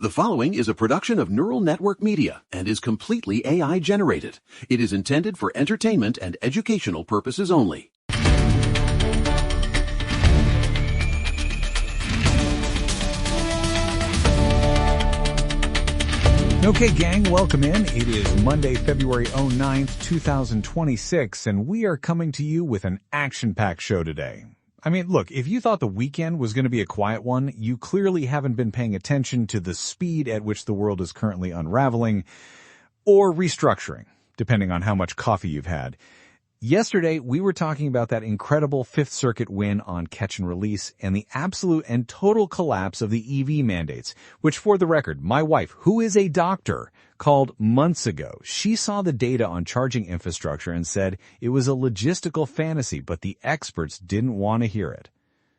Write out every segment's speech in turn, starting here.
The following is a production of Neural Network Media and is completely AI generated. It is intended for entertainment and educational purposes only. Okay, gang, welcome in. It is Monday, February 9th, 2026, and we are coming to you with an action-packed show today. I mean, look, if you thought the weekend was going to be a quiet one, you clearly haven't been paying attention to the speed at which the world is currently unraveling or restructuring, depending on how much coffee you've had. Yesterday, we were talking about that incredible Fifth Circuit win on catch and release and the absolute and total collapse of the EV mandates, which, for the record, my wife, who is a doctor, called months ago. She saw the data on charging infrastructure and said it was a logistical fantasy, but the experts didn't want to hear it.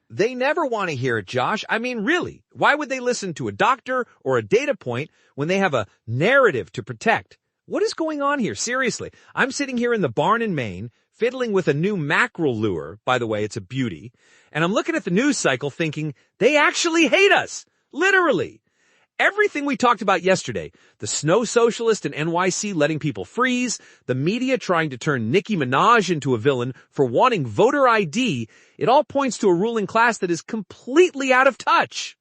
They never want to hear it, Josh. I mean, really, why would they listen to a doctor or a data point when they have a narrative to protect? What is going on here? Seriously, I'm sitting here in the barn in Maine, fiddling with a new mackerel lure. By the way, it's a beauty. And I'm looking at the news cycle thinking, they actually hate us. Literally. Everything we talked about yesterday, the snow socialist in NYC letting people freeze, the media trying to turn Nicki Minaj into a villain for wanting voter ID, it all points to a ruling class that is completely out of touch.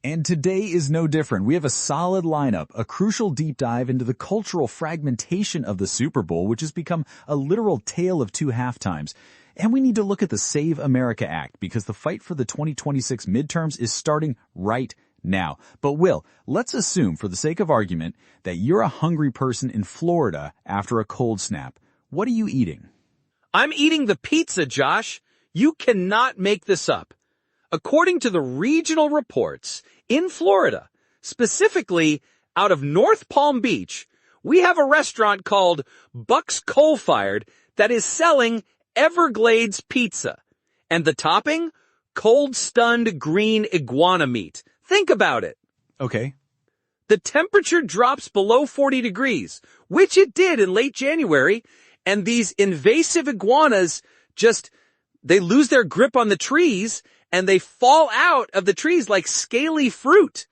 And today is no different. We have a solid lineup, a crucial deep dive into the cultural fragmentation of the Super Bowl, which has become a literal tale of two halftimes. And we need to look at the Save America Act, because the fight for the 2026 midterms is starting right now. But Will, let's assume, for the sake of argument, that you're a hungry person in Florida after a cold snap. What are you eating? I'm eating the pizza, Josh. You cannot make this up. According to the regional reports, in Florida, specifically out of North Palm Beach, we have a restaurant called Buck's Coal Fired that is selling Everglades pizza. And the topping? Cold stunned green iguana meat. Think about it. Okay. The temperature drops below 40 degrees, which it did in late January, and these invasive iguanas they lose their grip on the trees and they fall out of the trees like scaly fruit.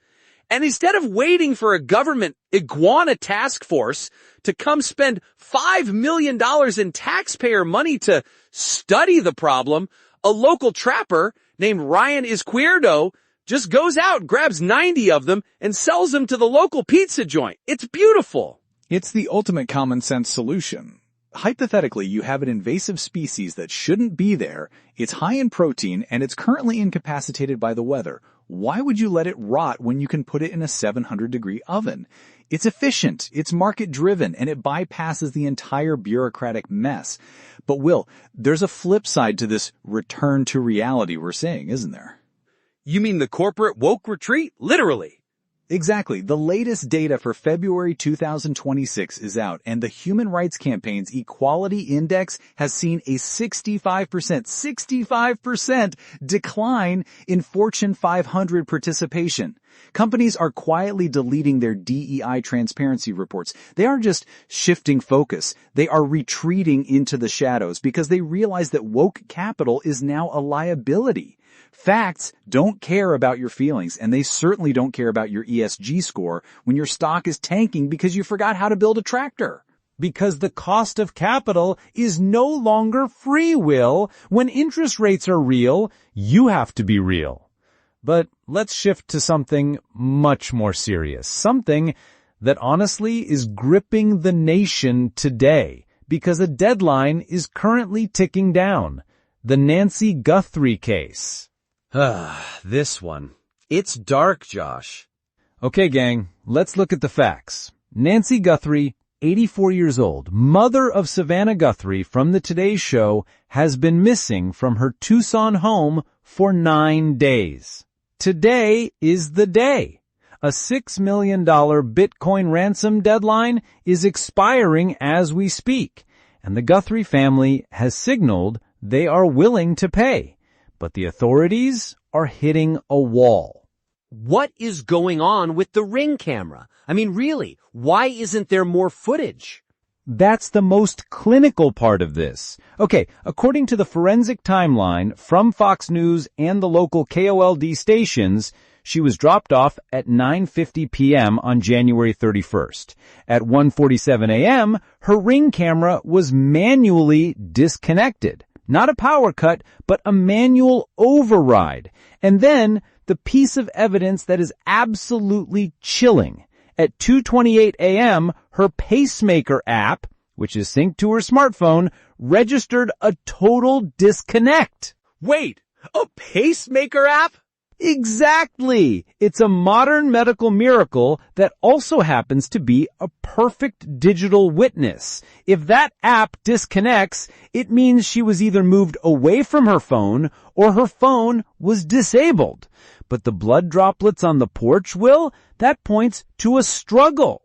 And instead of waiting for a government iguana task force to come spend $5 million in taxpayer money to study the problem, a local trapper named Ryan Izquierdo just goes out, grabs 90 of them, and sells them to the local pizza joint. It's beautiful. It's the ultimate common sense solution. Hypothetically, you have an invasive species that shouldn't be there, it's high in protein, and it's currently incapacitated by the weather. Why would you let it rot when you can put it in a 700-degree oven? It's efficient, it's market-driven, and it bypasses the entire bureaucratic mess. But Will, there's a flip side to this return to reality we're seeing, isn't there? You mean the corporate woke retreat? Literally. Exactly. The latest data for February 2026 is out, and the Human Rights Campaign's Equality Index has seen a 65% decline in Fortune 500 participation. Companies are quietly deleting their DEI transparency reports. They aren't just shifting focus. They are retreating into the shadows because they realize that woke capital is now a liability. Facts don't care about your feelings, and they certainly don't care about your ESG score when your stock is tanking because you forgot how to build a tractor. Because the cost of capital is no longer free, Will. When interest rates are real, you have to be real. But let's shift to something much more serious, something that honestly is gripping the nation today, because a deadline is currently ticking down. The Nancy Guthrie case. This one. It's dark, Josh. Okay, gang, let's look at the facts. Nancy Guthrie, 84 years old, mother of Savannah Guthrie from the Today Show, has been missing from her Tucson home for 9 days. Today is the day. A $6 million Bitcoin ransom deadline is expiring as we speak, and the Guthrie family has signaled they are willing to pay. But the authorities are hitting a wall. What is going on with the Ring camera? I mean, really, why isn't there more footage? That's the most clinical part of this. Okay, according to the forensic timeline from Fox News and the local KOLD stations, She was dropped off at 9:50 p.m. on January 31st. At 1:47 a.m., her Ring camera was manually disconnected. Not a power cut, but a manual override. And then, the piece of evidence that is absolutely chilling. At 2:28 a.m., her pacemaker app, which is synced to her smartphone, registered a total disconnect. Wait, a pacemaker app? Exactly! It's a modern medical miracle that also happens to be a perfect digital witness. If that app disconnects, it means she was either moved away from her phone or her phone was disabled. But the blood droplets on the porch, Will, that points to a struggle.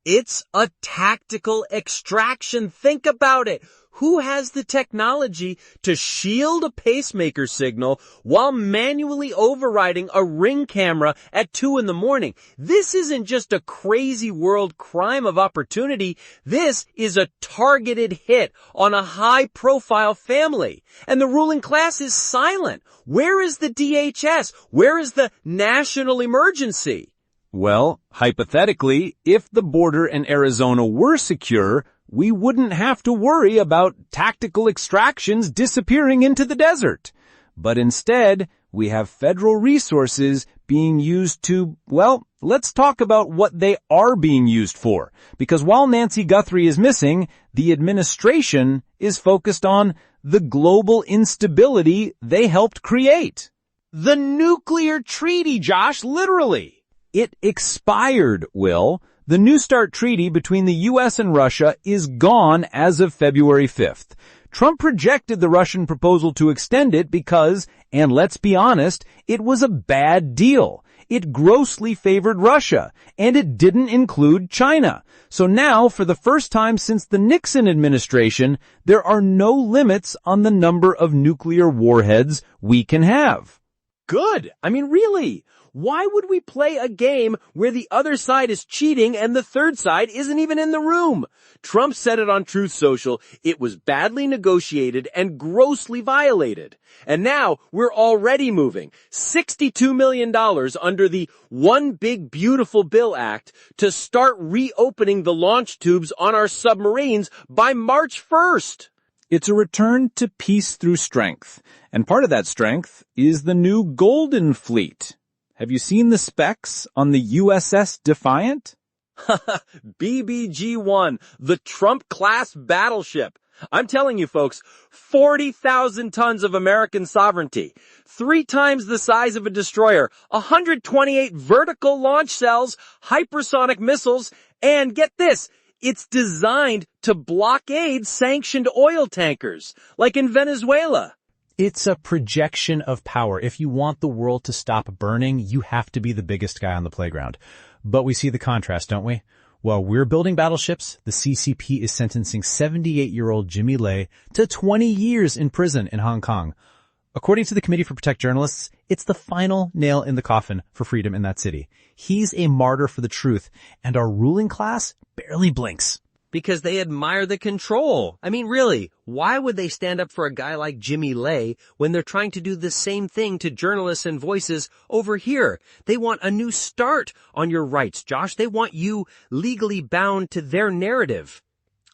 It's a tactical extraction. Think about it. Who has the technology to shield a pacemaker signal while manually overriding a Ring camera at 2 a.m? This isn't just a crazy world crime of opportunity. This is a targeted hit on a high-profile family. And the ruling class is silent. Where is the DHS? Where is the national emergency? Well, hypothetically, if the border in Arizona were secure, we wouldn't have to worry about tactical extractions disappearing into the desert. But instead, we have federal resources being used to, well, let's talk about what they are being used for. Because while Nancy Guthrie is missing, the administration is focused on the global instability they helped create. The nuclear treaty, Josh, literally. It expired, Will. The New START treaty between the U.S. and Russia is gone as of February 5th. Trump rejected the Russian proposal to extend it because, and let's be honest, it was a bad deal. It grossly favored Russia, and it didn't include China. So now, for the first time since the Nixon administration, there are no limits on the number of nuclear warheads we can have. Good. I mean, really. Why would we play a game where the other side is cheating and the third side isn't even in the room? Trump said it on Truth Social. It was badly negotiated and grossly violated. And now we're already moving $62 million under the One Big Beautiful Bill Act to start reopening the launch tubes on our submarines by March 1st. It's a return to peace through strength. And part of that strength is the new Golden Fleet. Have you seen the specs on the USS Defiant? BBG-1, the Trump-class battleship. I'm telling you folks, 40,000 tons of American sovereignty, 3 times the size of a destroyer, 128 vertical launch cells, hypersonic missiles, and get this, it's designed to blockade sanctioned oil tankers, like in Venezuela. It's a projection of power. If you want the world to stop burning, you have to be the biggest guy on the playground. But we see the contrast, don't we? While we're building battleships, the CCP is sentencing 78-year-old Jimmy Lai to 20 years in prison in Hong Kong. According to the Committee for Protect Journalists, it's the final nail in the coffin for freedom in that city. He's a martyr for the truth, and our ruling class barely blinks. Because they admire the control. I mean, really, why would they stand up for a guy like Jimmy Lai when they're trying to do the same thing to journalists and voices over here? They want a new start on your rights, Josh. They want you legally bound to their narrative.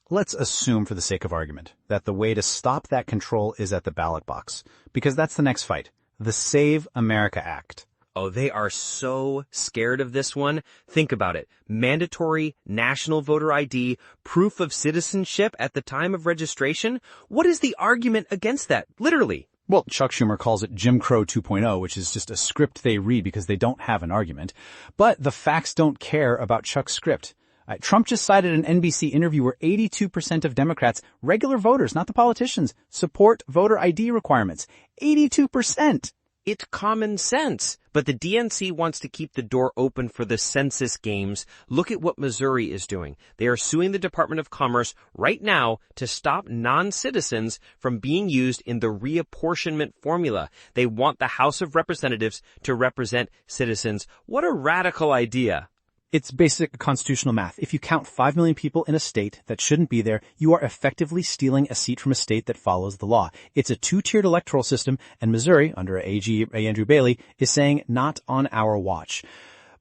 Let's assume, for the sake of argument, that the way to stop that control is at the ballot box. Because that's the next fight. The Save America Act. Oh, they are so scared of this one. Think about it. Mandatory national voter ID, proof of citizenship at the time of registration. What is the argument against that? Literally. Well, Chuck Schumer calls it Jim Crow 2.0, which is just a script they read because they don't have an argument. But the facts don't care about Chuck's script. Trump just cited an NBC interview where 82% of Democrats, regular voters, not the politicians, support voter ID requirements. 82%. It's common sense. But the DNC wants to keep the door open for the census games. Look at what Missouri is doing. They are suing the Department of Commerce right now to stop non-citizens from being used in the reapportionment formula. They want the House of Representatives to represent citizens. What a radical idea. It's basic constitutional math. If you count 5 million people in a state that shouldn't be there, you are effectively stealing a seat from a state that follows the law. It's a two-tiered electoral system, and Missouri, under AG Andrew Bailey, is saying not on our watch.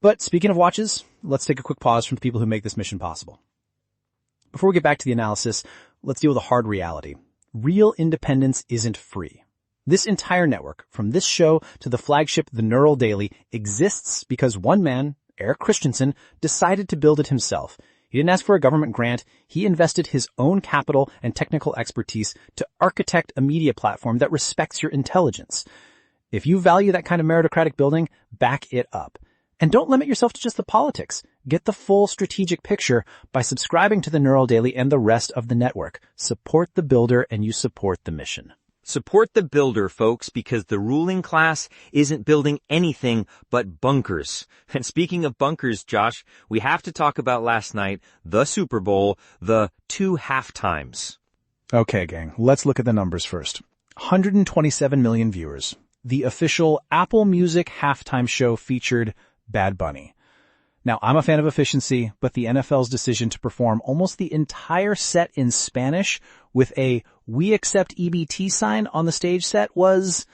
But speaking of watches, let's take a quick pause from the people who make this mission possible. Before we get back to the analysis, let's deal with a hard reality. Real independence isn't free. This entire network, from this show to the flagship The Neural Daily, exists because one man, Eric Christensen, decided to build it himself. He didn't ask for a government grant. He invested his own capital and technical expertise to architect a media platform that respects your intelligence. If you value that kind of meritocratic building, back it up. And don't limit yourself to just the politics. Get the full strategic picture by subscribing to the Neural Daily and the rest of the network. Support the builder and you support the mission. Support the builder, folks, because the ruling class isn't building anything but bunkers. And speaking of bunkers, Josh, we have to talk about last night, the Super Bowl, the 2 halftimes. Okay, gang, let's look at the numbers first. 127 million viewers. The official Apple Music halftime show featured Bad Bunny. Now, I'm a fan of efficiency, but the NFL's decision to perform almost the entire set in Spanish with a "We accept EBT" sign on the stage set was,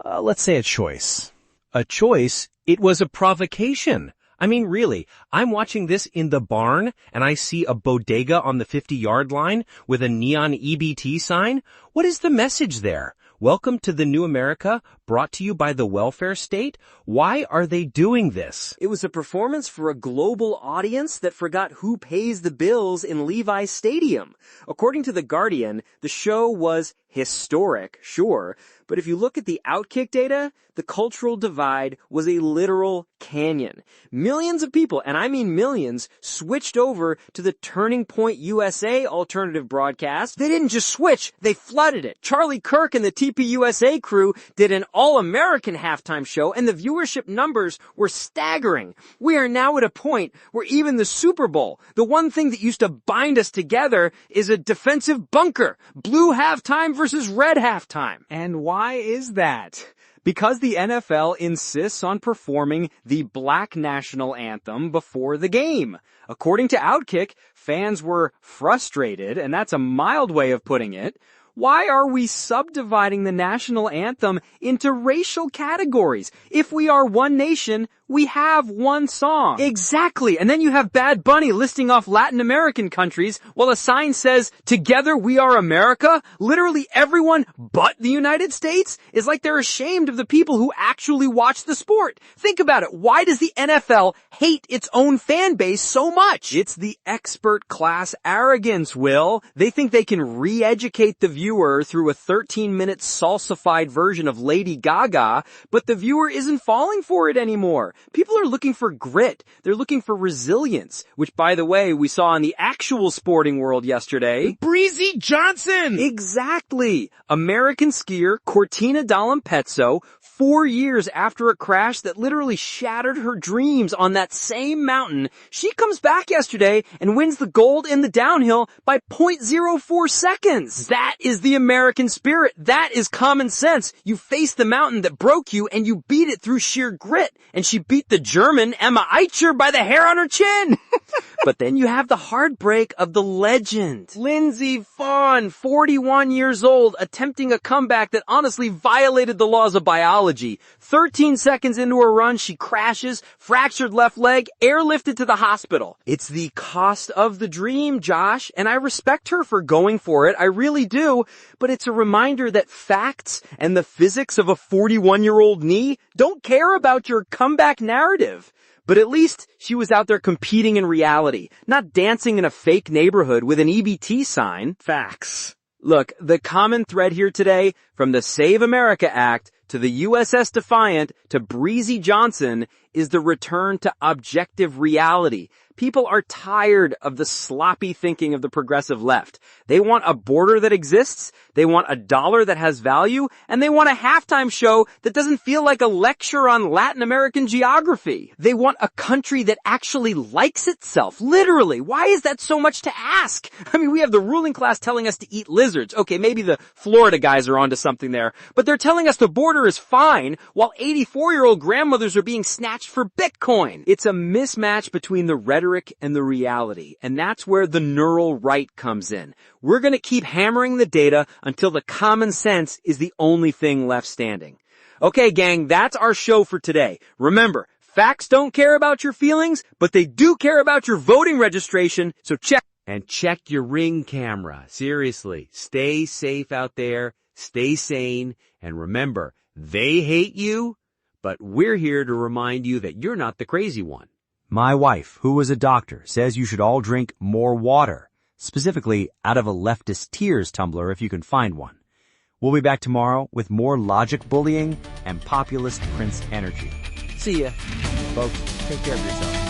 let's say, a choice. A choice? It was a provocation. I mean, really, I'm watching this in the barn and I see a bodega on the 50-yard line with a neon EBT sign. What is the message there? Welcome to the new America, brought to you by the welfare state. Why are they doing this? It was a performance for a global audience that forgot who pays the bills in Levi's Stadium. According to The Guardian, the show was historic, sure, but if you look at the Outkick data, the cultural divide was a literal canyon. Millions of people, and I mean millions, switched over to the Turning Point USA alternative broadcast. They didn't just switch, they flooded it. Charlie Kirk and the TPUSA crew did an all-American halftime show, and the viewership numbers were staggering. We are now at a point where even the Super Bowl, the one thing that used to bind us together, is a defensive bunker. Blue halftime versus red halftime. And why is that? Because the NFL insists on performing the Black national anthem before the game. According to Outkick, fans were frustrated, and that's a mild way of putting it. Why are we subdividing the national anthem into racial categories? If we are one nation, we have one song. Exactly. And then you have Bad Bunny listing off Latin American countries while a sign says, "Together we are America." Literally everyone but the United States is like they're ashamed of the people who actually watch the sport. Think about it. Why does the NFL hate its own fan base so much? It's the expert class arrogance, Will. They think they can re-educate the viewer through a 13-minute salsified version of Lady Gaga, but the viewer isn't falling for it anymore. People are looking for grit. They're looking for resilience, which, by the way, we saw in the actual sporting world yesterday. Breezy Johnson! Exactly. American skier Cortina D'Ampezzo, 4 years after a crash that literally shattered her dreams on that same mountain, she comes back yesterday and wins the gold in the downhill by 0.04 seconds. That is the American spirit. That is common sense. You face the mountain that broke you and you beat it through sheer grit. And she beat the German Emma Eicher by the hair on her chin. But then you have the heartbreak of the legend. Lindsey Vonn, 41 years old, attempting a comeback that honestly violated the laws of biology. 13 seconds into her run, she crashes, fractured left leg, airlifted to the hospital. It's the cost of the dream, Josh, and I respect her for going for it. I really do. But it's a reminder that facts and the physics of a 41-year-old knee don't care about your comeback narrative. But at least she was out there competing in reality, not dancing in a fake neighborhood with an EBT sign. Facts. Look, the common thread here today, from the Save America Act to the USS Defiant to Breezy Johnson, is the return to objective reality. People are tired of the sloppy thinking of the progressive left. They want a border that exists, they want a dollar that has value, and they want a halftime show that doesn't feel like a lecture on Latin American geography. They want a country that actually likes itself. Literally. Why is that so much to ask? I mean, we have the ruling class telling us to eat lizards. Okay, maybe the Florida guys are onto something there, but they're telling us the border is fine while 84-year-old grandmothers are being snatched march for Bitcoin. It's a mismatch between the rhetoric and the reality, and that's where the neural right comes in. We're gonna keep hammering the data until the common sense is the only thing left standing. Okay, gang, that's our show for today. Remember, facts don't care about your feelings, but they do care about your voting registration, so check your Ring camera. Seriously, stay safe out there, stay sane, and remember, they hate you, but we're here to remind you that you're not the crazy one. My wife, who is a doctor, says you should all drink more water, specifically out of a leftist tears tumbler if you can find one. We'll be back tomorrow with more logic bullying and populist prince energy. See ya. Folks, take care of yourself.